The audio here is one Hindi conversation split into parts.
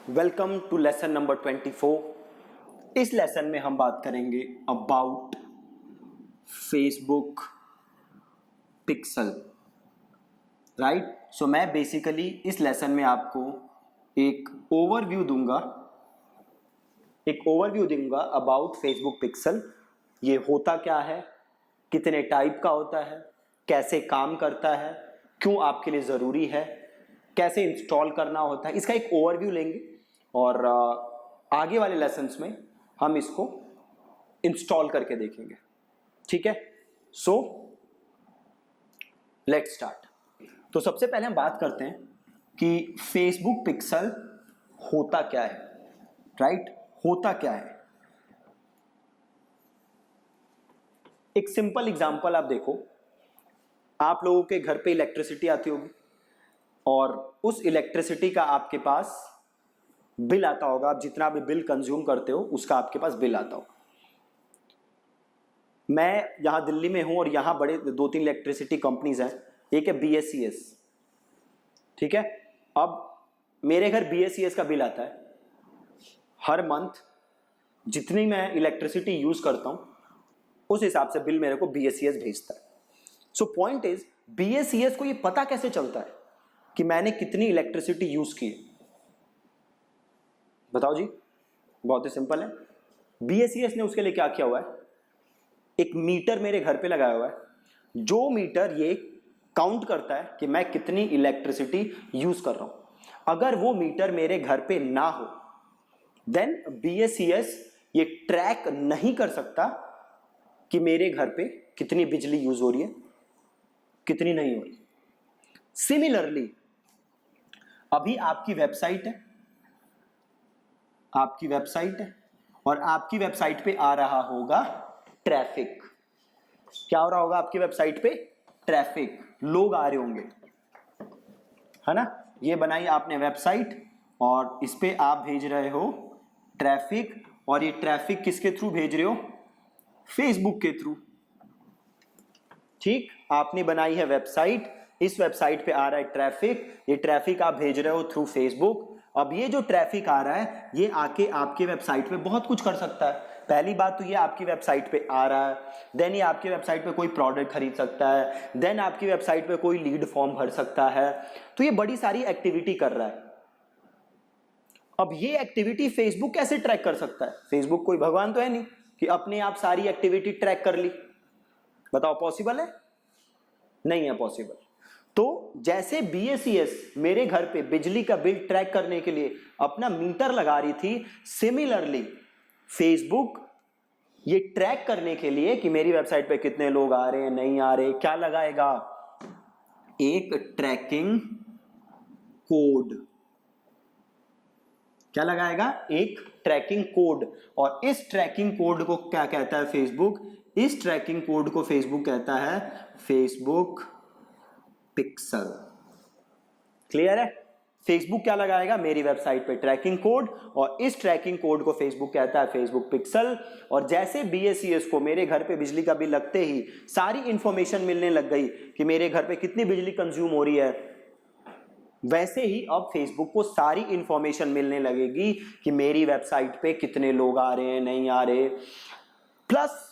Welcome to lesson number 24। इस लेसन में हम बात करेंगे अबाउट फेसबुक पिक्सल। राइट, सो मैं बेसिकली इस लेसन में आपको एक ओवरव्यू दूंगा अबाउट फेसबुक पिक्सल। ये होता क्या है, कितने टाइप का होता है, कैसे काम करता है, क्यों आपके लिए ज़रूरी है, कैसे इंस्टॉल करना होता है, इसका एक ओवरव्यू लेंगे और आगे वाले लेसन्स में हम इसको इंस्टॉल करके देखेंगे। ठीक है, सो लेट्स स्टार्ट। तो सबसे पहले हम बात करते हैं कि फेसबुक पिक्सल होता क्या है। राइट, होता क्या है। एक सिंपल एग्जांपल आप देखो, आप लोगों के घर पे इलेक्ट्रिसिटी आती होगी और उस इलेक्ट्रिसिटी का आपके पास बिल आता होगा। आप जितना भी बिल कंज्यूम करते हो उसका आपके पास बिल आता होगा। मैं यहाँ दिल्ली में हूँ और यहाँ बड़े 2-3 इलेक्ट्रिसिटी कंपनीज हैं। एक है BSES, ठीक है। अब मेरे घर BSES का बिल आता है हर मंथ, जितनी मैं इलेक्ट्रिसिटी यूज करता हूँ उस हिसाब से बिल मेरे को BSES भेजता है। सो पॉइंट इज, BSES को ये पता कैसे चलता है कि मैंने कितनी इलेक्ट्रिसिटी यूज की है? बताओ जी। बहुत ही सिंपल है। BSES ने उसके लिए क्या किया हुआ है, एक मीटर मेरे घर पे लगाया हुआ है, जो मीटर ये काउंट करता है कि मैं कितनी इलेक्ट्रिसिटी यूज कर रहा हूं। अगर वो मीटर मेरे घर पे ना हो देन BSES ये ट्रैक नहीं कर सकता कि मेरे घर पे कितनी बिजली यूज हो रही है, कितनी नहीं हो रही। सिमिलरली अभी आपकी वेबसाइट है और आपकी वेबसाइट पे आ रहा होगा ट्रैफिक। क्या हो रहा होगा आपकी वेबसाइट पे? ट्रैफिक, लोग आ रहे होंगे, है ना। ये बनाई आपने वेबसाइट और इस पे आप भेज रहे हो ट्रैफिक, और ये ट्रैफिक किसके थ्रू भेज रहे हो? फेसबुक के थ्रू। ठीक, आपने बनाई है वेबसाइट, इस वेबसाइट पे आ रहा है ट्रैफिक, ये ट्रैफिक आप भेज रहे हो थ्रू फेसबुक। अब ये जो ट्रैफिक आ रहा है ये आके आपके वेबसाइट पे बहुत कुछ कर सकता है। पहली बात तो ये आपकी वेबसाइट पे आ रहा है, देन ये आपकी वेबसाइट पे कोई प्रोडक्ट खरीद सकता है, देन आपकी वेबसाइट पे कोई लीड फॉर्म भर सकता है। तो ये बड़ी सारी एक्टिविटी कर रहा है। अब ये एक्टिविटी फेसबुक कैसे ट्रैक कर सकता है? फेसबुक कोई भगवान तो है नहीं कि अपने आप सारी एक्टिविटी ट्रैक कर ली। बताओ, पॉसिबल है? नहीं है पॉसिबल। तो जैसे BSES मेरे घर पे बिजली का बिल ट्रैक करने के लिए अपना मीटर लगा रही थी, सिमिलरली फेसबुक ये ट्रैक करने के लिए कि मेरी वेबसाइट पे कितने लोग आ रहे हैं, नहीं आ रहे, क्या लगाएगा? एक ट्रैकिंग कोड। क्या लगाएगा? एक ट्रैकिंग कोड। और इस ट्रैकिंग कोड को क्या कहता है फेसबुक? इस ट्रैकिंग कोड को फेसबुक कहता है फेसबुक पिक्सल। क्लियर है? फेसबुक क्या लगाएगा मेरी वेबसाइट पे? ट्रैकिंग कोड, और इस ट्रैकिंग कोड को फेसबुक कहता है फेसबुक पिक्सल। और जैसे BSES को मेरे घर पे बिजली का बिल लगते ही सारी इंफॉर्मेशन मिलने लग गई कि मेरे घर पे कितनी बिजली कंज्यूम हो रही है, वैसे ही अब फेसबुक को सारी इंफॉर्मेशन मिलने लगेगी कि मेरी वेबसाइट पे कितने लोग आ रहे हैं, नहीं आ रहे, प्लस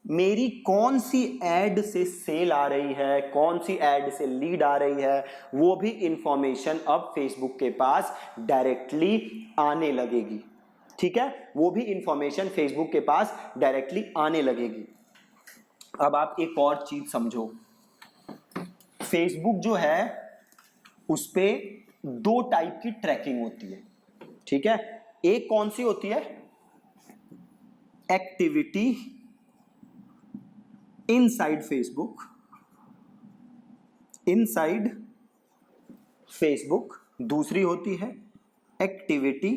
मेरी कौन सी एड से सेल आ रही है, कौन सी एड से लीड आ रही है, वो भी इंफॉर्मेशन अब फेसबुक के पास डायरेक्टली आने लगेगी। ठीक है, वो भी इंफॉर्मेशन फेसबुक के पास डायरेक्टली आने लगेगी। अब आप एक और चीज समझो, फेसबुक जो है उस पे 2 टाइप की ट्रैकिंग होती है। ठीक है, एक कौन सी होती है? एक्टिविटी इनसाइड फेसबुक, दूसरी होती है activity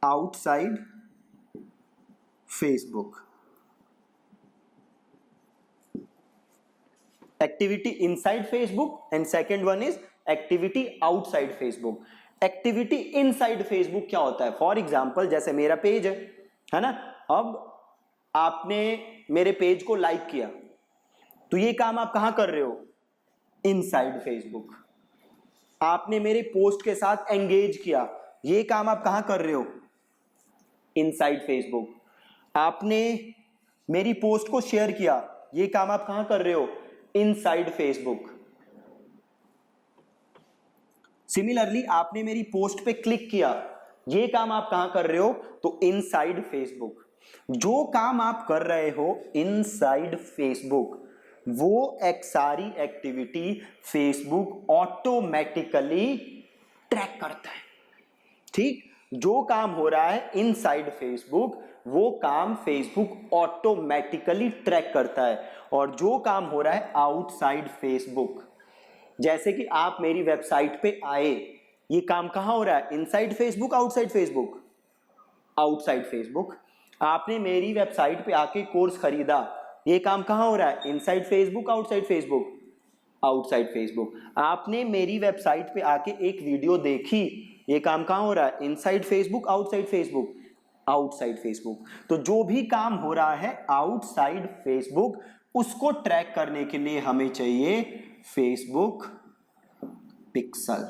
outside Facebook. Activity inside Facebook and second one is activity outside Facebook. Activity inside Facebook क्या होता है? फॉर एग्जाम्पल जैसे मेरा पेज है ना, अब आपने मेरे पेज को लाइक किया, तो ये काम आप कहां कर रहे हो? Inside Facebook. आपने मेरे पोस्ट के साथ एंगेज किया, ये काम आप कहां कर रहे हो? Inside Facebook. आपने मेरी पोस्ट को शेयर किया, ये काम आप कहां कर रहे हो? Inside Facebook. सिमिलरली आपने मेरी पोस्ट पे क्लिक किया, ये काम आप कहां कर रहे हो? तो इनसाइड फेसबुक। जो काम आप कर रहे हो इनसाइड फेसबुक, वो एक सारी एक्टिविटी फेसबुक ऑटोमेटिकली ट्रैक करता है। ठीक, जो काम हो रहा है इनसाइड फेसबुक, वो काम फेसबुक ऑटोमेटिकली ट्रैक करता है। और जो काम हो रहा है आउटसाइड फेसबुक, जैसे कि आप मेरी वेबसाइट पे आए, ये काम कहां हो रहा है? Inside Facebook, outside Facebook? Outside Facebook. आपने मेरी वेबसाइट पे आके कोर्स खरीदा, ये काम कहां हो रहा है? Inside Facebook, outside Facebook? Outside Facebook. आपने मेरी वेबसाइट पे आके एक वीडियो देखी, ये काम कहां हो रहा है? Inside Facebook, outside Facebook? Outside Facebook. तो जो भी काम हो रहा है आउटसाइड फेसबुक, उसको ट्रैक करने के लिए हमें चाहिए फेसबुक पिक्सल।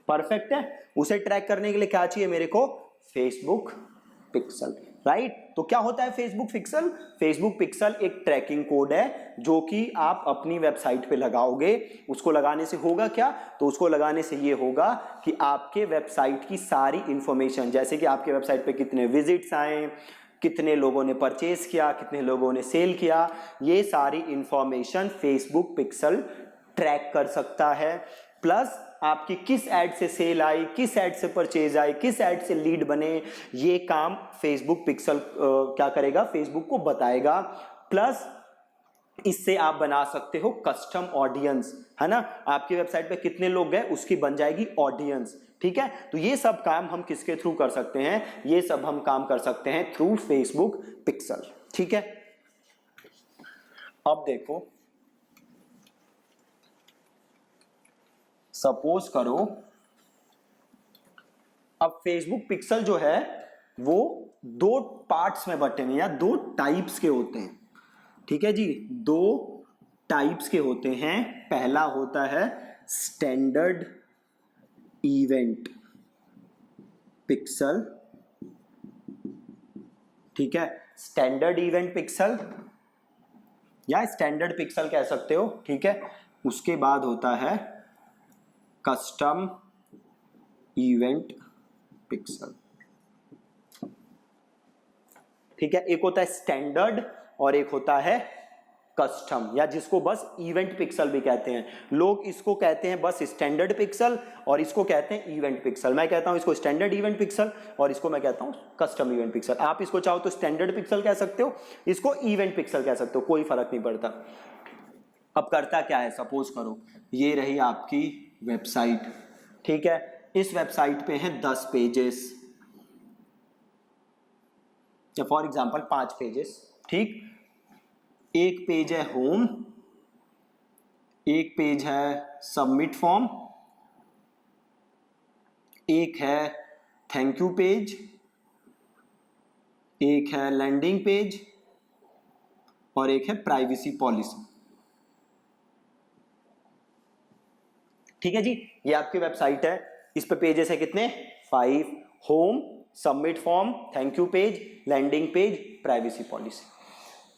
परफेक्ट है। उसे ट्रैक करने के लिए क्या चाहिए मेरे को? Facebook pixel. राइट, तो क्या होता है फेसबुक पिक्सल? फेसबुक पिक्सल एक ट्रैकिंग कोड है जो कि आप अपनी वेबसाइट पे लगाओगे। उसको लगाने से होगा क्या? तो उसको लगाने से ये होगा कि आपके वेबसाइट की सारी इंफॉर्मेशन, जैसे कि आपके वेबसाइट पे कितने विजिट्स आए, कितने लोगों ने परचेज किया, कितने लोगों ने सेल किया, ये सारी इंफॉर्मेशन फेसबुक पिक्सल ट्रैक कर सकता है। प्लस आपकी किस ऐड से सेल आई, किस ऐड से परचेज आई, किस ऐड से लीड बने, ये काम फेसबुक पिक्सल क्या करेगा? फेसबुक को बताएगा। प्लस इससे आप बना सकते हो कस्टम ऑडियंस, है ना? आपकी वेबसाइट पे कितने लोग गए उसकी बन जाएगी ऑडियंस। ठीक है, तो ये सब काम हम किसके थ्रू कर सकते हैं? ये सब हम काम कर सकते हैं थ्रू फेसबुक पिक्सल। ठीक है, अब देखो, सपोज करो अब फेसबुक पिक्सल जो है वो दो पार्ट्स में बटे हैं या दो टाइप्स के होते हैं। ठीक है जी, दो टाइप्स के होते हैं। पहला होता है स्टैंडर्ड इवेंट पिक्सल। ठीक है, स्टैंडर्ड इवेंट पिक्सल या स्टैंडर्ड पिक्सल कह सकते हो। ठीक है, उसके बाद होता है कस्टम इवेंट पिक्सल। ठीक है, एक होता है स्टैंडर्ड और एक होता है कस्टम, या जिसको बस इवेंट पिक्सल भी कहते हैं। लोग इसको कहते हैं बस स्टैंडर्ड पिक्सल और इसको कहते हैं इवेंट पिक्सल। मैं कहता हूं इसको स्टैंडर्ड इवेंट पिक्सल और इसको मैं कहता हूं कस्टम इवेंट पिक्सल। आप इसको चाहो तो स्टैंडर्ड पिक्सल कह सकते हो, इसको इवेंट पिक्सल कह सकते हो, कोई फर्क नहीं पड़ता। अब करता क्या है, सपोज करो ये रही आपकी वेबसाइट। ठीक है, इस वेबसाइट पे हैं 10 पेजेस, फॉर एग्जाम्पल 5 पेजेस। ठीक, एक पेज है होम, एक पेज है सबमिट फॉर्म, एक है थैंक यू पेज, एक है लैंडिंग पेज और एक है प्राइवेसी पॉलिसी। ठीक है जी, ये आपकी वेबसाइट है। इस पे पेजेस है कितने? 5। Home, submit form, thank you page, landing page, privacy policy.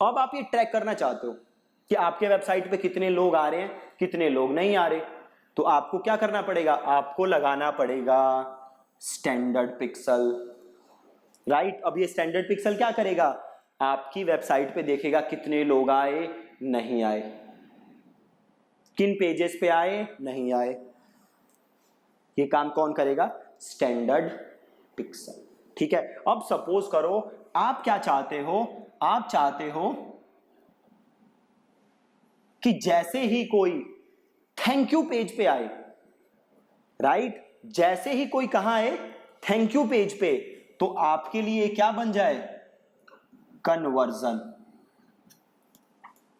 अब आप ये ट्रैक करना चाहते हो कि आपके वेबसाइट पे कितने लोग आ रहे हैं, कितने लोग नहीं आ रहे, तो आपको क्या करना पड़ेगा? आपको लगाना पड़ेगा स्टैंडर्ड पिक्सल। राइट, अब ये स्टैंडर्ड पिक्सल क्या करेगा? आपकी वेबसाइट पे देखेगा कितने लोग आए, नहीं आए, किन पेजेस पे आए, नहीं आए। ये काम कौन करेगा? Standard pixel. ठीक है, अब सपोज करो आप क्या चाहते हो? आप चाहते हो कि जैसे ही कोई थैंक यू पेज पे आए, राइट, जैसे ही कोई कहां आए थैंक यू पेज पे, तो आपके लिए क्या बन जाए? कन्वर्जन।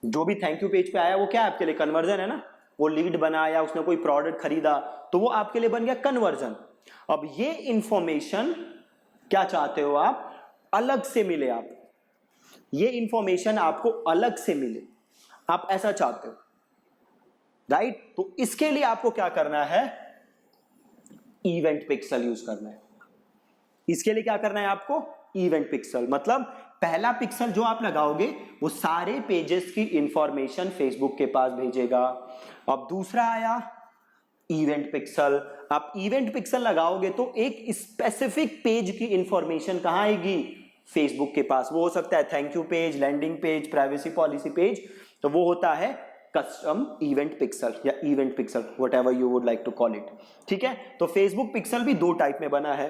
जो भी थैंक यू पेज पे आया वो क्या है आपके लिए? कन्वर्जन है ना। वो लीड बना या उसने कोई प्रोडक्ट खरीदा तो वो आपके लिए बन गया कन्वर्जन। अब ये इंफॉर्मेशन क्या चाहते हो आप? अलग से मिले। आप ये इंफॉर्मेशन आपको अलग से मिले, आप ऐसा चाहते हो। राइट। तो इसके लिए आपको क्या करना है, इवेंट पिक्सल यूज करना है। इसके लिए क्या करना है आपको, इवेंट पिक्सल, मतलब पहला पिक्सल जो आप लगाओगे वो सारे पेजेस की इंफॉर्मेशन फेसबुक के पास भेजेगा। अब दूसरा आया इवेंट पिक्सल। आप इवेंट पिक्सल लगाओगे तो एक स्पेसिफिक पेज की इंफॉर्मेशन कहां आएगी, फेसबुक के पास। वो हो सकता है thank you page, landing page, privacy policy page, तो वो होता है कस्टम इवेंट पिक्सल या event pixel, whatever you would like to call it. ठीक है, तो फेसबुक पिक्सल भी दो टाइप में बना है।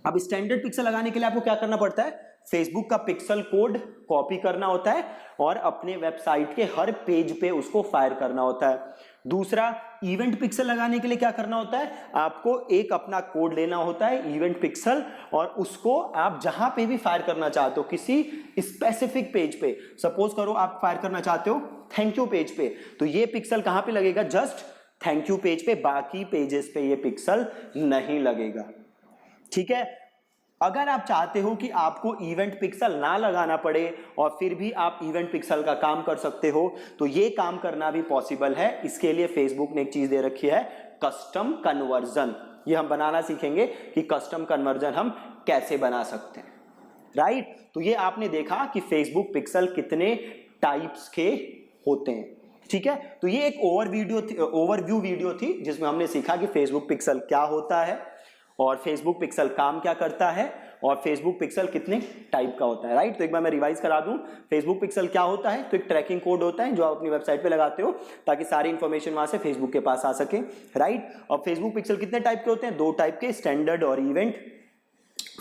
अब स्टैंडर्ड पिक्सल लगाने के लिए आपको क्या करना पड़ता है, फेसबुक का पिक्सल कोड कॉपी करना होता है और अपने वेबसाइट के हर पेज पे उसको फायर करना होता है। दूसरा, इवेंट पिक्सल लगाने के लिए क्या करना होता है, आपको एक अपना कोड लेना होता है इवेंट पिक्सल, और उसको आप जहां पे भी फायर करना चाहते हो किसी स्पेसिफिक पेज पे, सपोज करो आप फायर करना चाहते हो थैंक यू पेज पे, तो ये पिक्सल कहां पे लगेगा, जस्ट थैंक यू पेज पे, बाकी पेजेस पे ये पिक्सल नहीं लगेगा। ठीक है, अगर आप चाहते हो कि आपको इवेंट पिक्सल ना लगाना पड़े और फिर भी आप इवेंट पिक्सल का काम कर सकते हो, तो ये काम करना भी पॉसिबल है। इसके लिए फेसबुक ने एक चीज दे रखी है, कस्टम कन्वर्जन। ये हम बनाना सीखेंगे कि कस्टम कन्वर्जन हम कैसे बना सकते हैं, राइट। तो ये आपने देखा कि फेसबुक पिक्सल कितने टाइप्स के होते हैं। ठीक है, तो ये एक ओवरव्यू वीडियो थी जिसमें हमने सीखा कि फेसबुक पिक्सल क्या होता है और फेसबुक पिक्सल काम क्या करता है और फेसबुक पिक्सल कितने टाइप का होता है, राइट। तो एक बार मैं रिवाइज करा दूं, फेसबुक पिक्सल क्या होता है, तो एक ट्रैकिंग कोड होता है जो आप अपनी वेबसाइट पे लगाते हो ताकि सारी इंफॉर्मेशन वहां से फेसबुक के पास आ सके, राइट। और फेसबुक पिक्सल कितने टाइप के होते हैं, दो टाइप के, स्टैंडर्ड और इवेंट।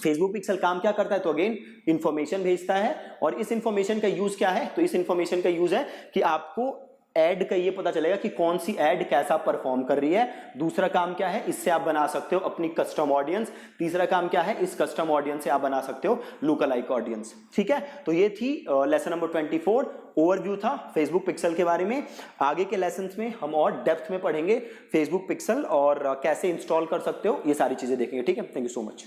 फेसबुक पिक्सल काम क्या करता है, तो अगेन इंफॉर्मेशन भेजता है, और इस इंफॉर्मेशन का यूज क्या है, तो इस इंफॉर्मेशन का यूज है कि आपको एड का ये पता चलेगा कि कौन सी एड कैसा परफॉर्म कर रही है। दूसरा काम क्या है, इससे आप बना सकते हो अपनी कस्टम ऑडियंस। तीसरा काम क्या है, इस कस्टम ऑडियंस से आप बना सकते हो लुकअलाइक ऑडियंस। ठीक है, तो ये थी लेसन नंबर 24, ओवरव्यू था फेसबुक पिक्सल के बारे में। आगे के लेसन्स में हम और डेप्थ में पढ़ेंगे फेसबुक पिक्सल और कैसे इंस्टॉल कर सकते हो, ये सारी चीजें देखेंगे। ठीक है, थैंक यू सो मच।